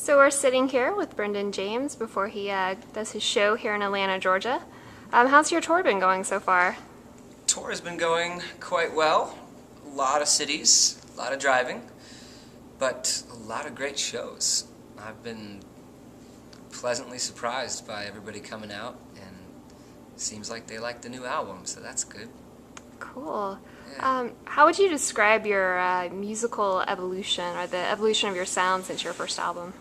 So we're sitting here with Brendan James before he does his show here in Atlanta, Georgia. How's your tour been going so far? Tour has been going quite well. A lot of cities, a lot of driving, but a lot of great shows. I've been pleasantly surprised by everybody coming out, and it seems like they like the new album, so that's good. Cool. Yeah. How would you describe your musical evolution or the evolution of your sound since your first album?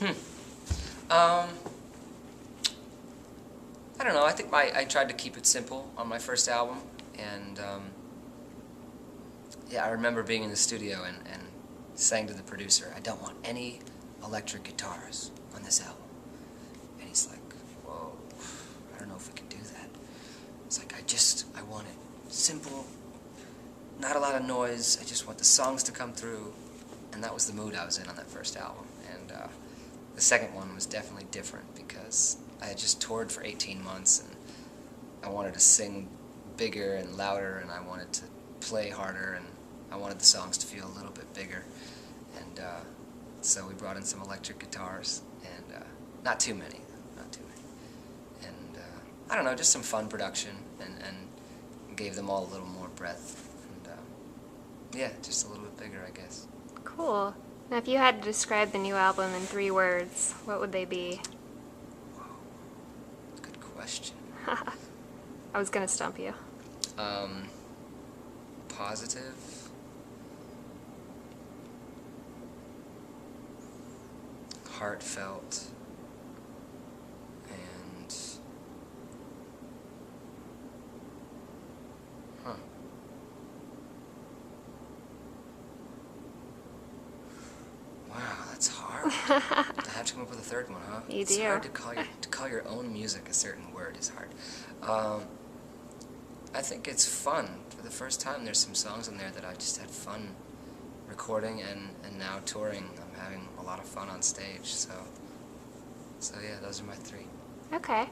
I don't know. I think I tried to keep it simple on my first album, and yeah, I remember being in the studio and saying to the producer, "I don't want any electric guitars on this album." And he's like, "Whoa, I don't know if we can do that." It's like, I want it simple, not a lot of noise. I just want the songs to come through, and that was the mood I was in on that first album. And the second one was definitely different because I had just toured for 18 months, and I wanted to sing bigger and louder, and I wanted to play harder, and I wanted the songs to feel a little bit bigger. And so we brought in some electric guitars, and not too many. And I don't know, just some fun production, and gave them all a little more breadth. And yeah, just a little bit bigger, I guess. Cool. Now, if you had to describe the new album in 3 words, what would they be? Whoa, good question. I was gonna stump you. Positive, heartfelt, and wow, that's hard. I have to come up with a third one, huh? You It's do. hard to call your own music a certain word is hard. I think it's fun. For the first time, there's some songs in there that I just had fun recording, and now touring. I'm having a lot of fun on stage, so yeah, those are my 3. Okay.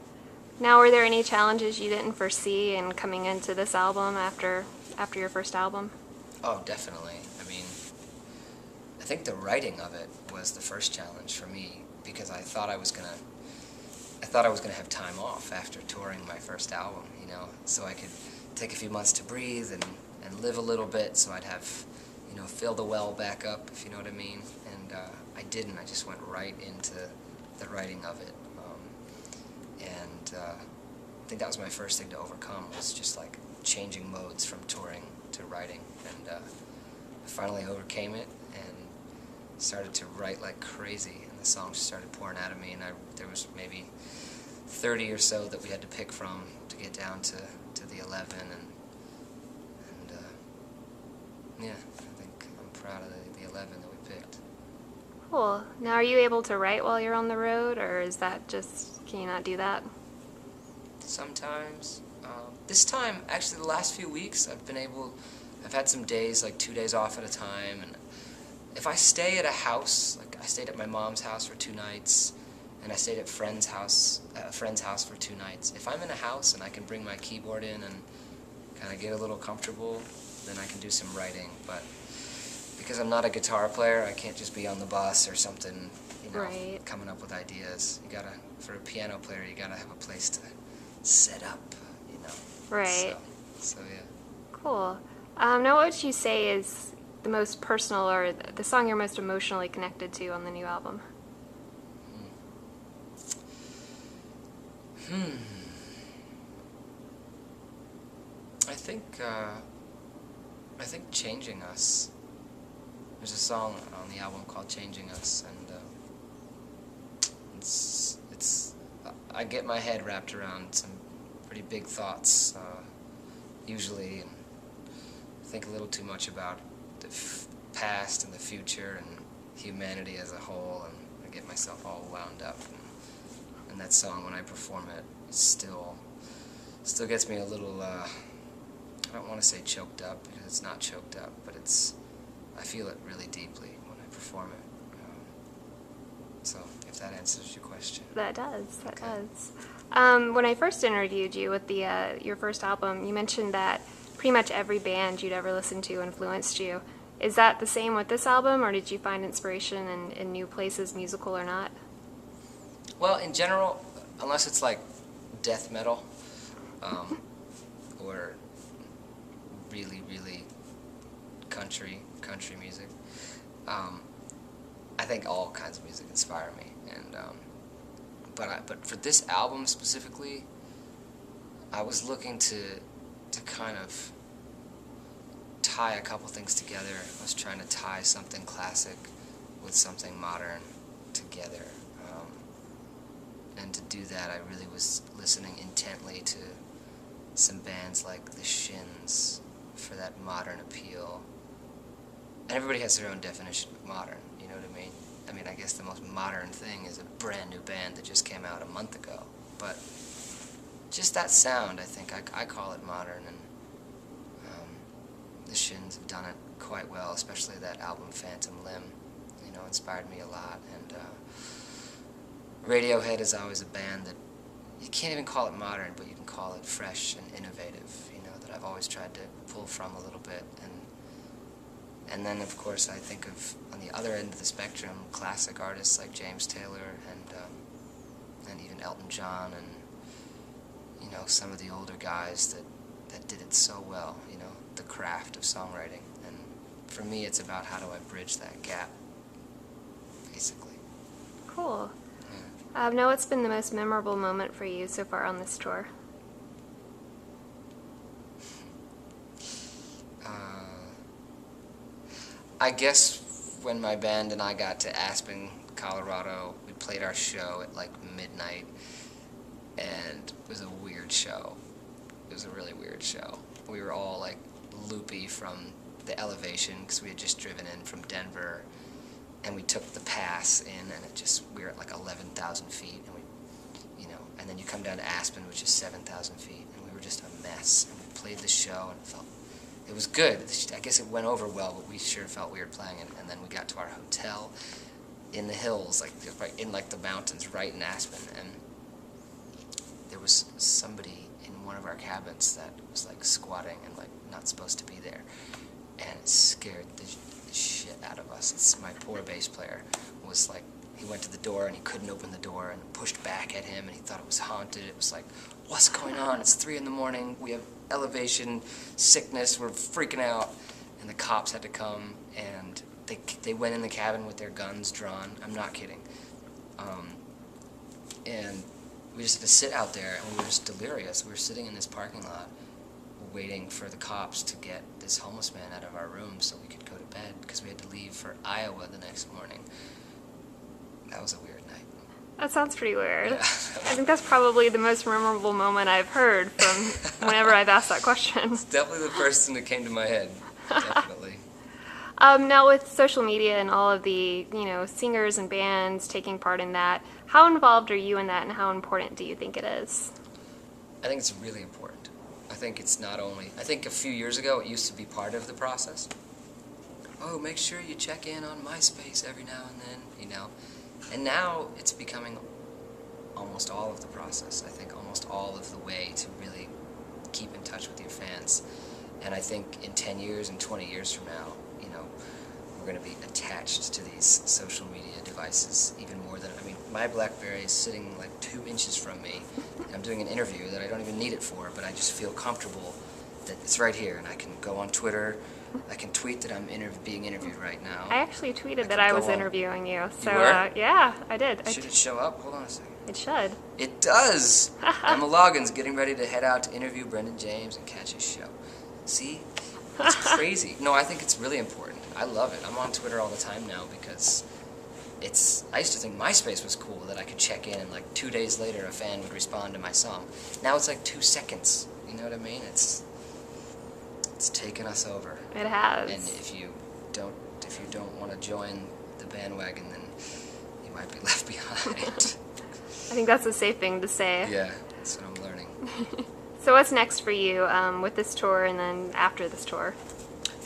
Now, were there any challenges you didn't foresee in coming into this album after your first album? Oh, definitely. I mean, I think the writing of it was the first challenge for me, because I thought I was gonna have time off after touring my first album, you know, so I could take a few months to breathe and live a little bit, so I'd have, you know, fill the well back up, if you know what I mean. And I didn't. I just went right into the writing of it. I think that was my first thing to overcome, was just like changing modes from touring to writing. And I finally overcame it and started to write like crazy, and the songs started pouring out of me, and there was maybe 30 or so that we had to pick from to get down to the 11, and yeah, I think I'm proud of the 11 that we picked. Cool. Now, are you able to write while you're on the road, or is that just, can you not do that? Sometimes. This time, actually the last few weeks, I've had some days, like 2 days off at a time, and if I stay at a house, like I stayed at my mom's house for 2 nights, and I stayed at a friend's house for 2 nights. If I'm in a house and I can bring my keyboard in and kind of get a little comfortable, then I can do some writing. But because I'm not a guitar player, I can't just be on the bus or something, you know, Right. coming up with ideas. For a piano player, you gotta have a place to set up, you know. Right. So yeah. Cool. Now, what would you say is the most personal, or the song you're most emotionally connected to on the new album? I think Changing Us. There's a song on the album called Changing Us, and I get my head wrapped around some pretty big thoughts, usually, and think a little too much about the past and the future and humanity as a whole, and I get myself all wound up. And that song, when I perform it, still gets me a little, I don't want to say choked up, because it's not choked up, but I feel it really deeply when I perform it. So, if that answers your question. That does. That Okay. does. When I first interviewed you with your first album, you mentioned that pretty much every band you'd ever listened to influenced you. Is that the same with this album, or did you find inspiration in new places, musical or not? Well, in general, unless it's like death metal, or really, really country music, I think all kinds of music inspire me. And but for this album specifically, I was looking to kind of tie a couple things together. I was trying to tie something classic with something modern together. And to do that, I really was listening intently to some bands like The Shins for that modern appeal. And everybody has their own definition of modern, you know what I mean? I mean, I guess the most modern thing is a brand new band that just came out a month ago. But just that sound, I think, I call it modern, and The Shins have done it quite well, especially that album Phantom Limb, you know, inspired me a lot. And Radiohead is always a band that you can't even call it modern, but you can call it fresh and innovative, you know, that I've always tried to pull from a little bit. And then, of course, I think of, on the other end of the spectrum, classic artists like James Taylor and even Elton John, and, you know, some of the older guys that did it so well, you know, the craft of songwriting. And for me, it's about how do I bridge that gap, basically. Cool. Yeah. Now, what's been the most memorable moment for you so far on this tour? I guess when my band and I got to Aspen, Colorado, we played our show at like midnight, and it was a weird show. It was a really weird show. We were all like loopy from the elevation because we had just driven in from Denver, and we took the pass in, and we were at like 11,000 feet, and and then you come down to Aspen, which is 7,000 feet, and we were just a mess. And we played the show, and it was good. I guess it went over well, but we sure felt weird playing it. And then we got to our hotel in the hills, like in like the mountains, right in Aspen, and there was somebody in one of our cabins that was like squatting and like not supposed to be there, and it scared the shit out of us. My poor bass player was like, he went to the door and he couldn't open the door, and pushed back at him, and he thought it was haunted. It was like, what's going on? It's 3 a.m. We have elevation sickness. We're freaking out. And the cops had to come, and they went in the cabin with their guns drawn. I'm not kidding. And we just had to sit out there, and we were just delirious. We were sitting in this parking lot waiting for the cops to get this homeless man out of our room so we could go to bed, because we had to leave for Iowa the next morning. That was a weird night. That sounds pretty weird. Yeah. I think that's probably the most memorable moment I've heard from whenever I've asked that question. It's definitely the first thing that came to my head. Definitely. Now, with social media and all of the, singers and bands taking part in that, how involved are you in that, and how important do you think it is? I think it's really important. I think a few years ago it used to be part of the process. Oh, make sure you check in on MySpace every now and then, And now it's becoming almost all of the process. I think almost all of the way to really keep in touch with your fans. And I think in 10 years and 20 years from now, we're going to be attached to these social media devices even more than, my BlackBerry is sitting like 2 inches from me. And I'm doing an interview that I don't even need it for, but I just feel comfortable that it's right here, and I can go on Twitter. I can tweet that I'm being interviewed right now. I actually tweeted that I was interviewing you. So, you were? Yeah, I did. Should it show up? Hold on a second. It should. It does! Emma Loggins getting ready to head out to interview Brendan James and catch his show. See? It's crazy. No, I think it's really important. I love it. I'm on Twitter all the time now because I used to think MySpace was cool, that I could check in and like 2 days later a fan would respond to my song. Now it's like 2 seconds. You know what I mean? It's taken us over. It has. And if you don't want to join the bandwagon, then you might be left behind. I think that's a safe thing to say. Yeah, that's what I'm learning. So what's next for you with this tour and then after this tour?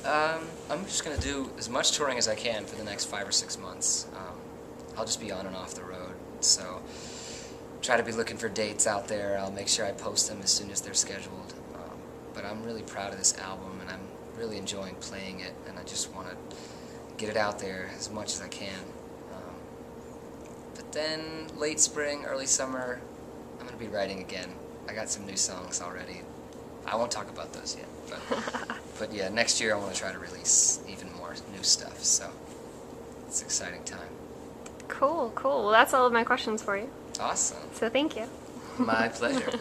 I'm just going to do as much touring as I can for the next 5 or 6 months. I'll just be on and off the road, so try to be looking for dates out there. I'll make sure I post them as soon as they're scheduled. But I'm really proud of this album, and I'm really enjoying playing it, and I just want to get it out there as much as I can. But then late spring, early summer, I'm going to be writing again. I got some new songs already. I won't talk about those yet, but yeah, next year I want to try to release even more new stuff, so it's an exciting time. Cool, cool. Well, that's all of my questions for you. Awesome. So thank you. My pleasure.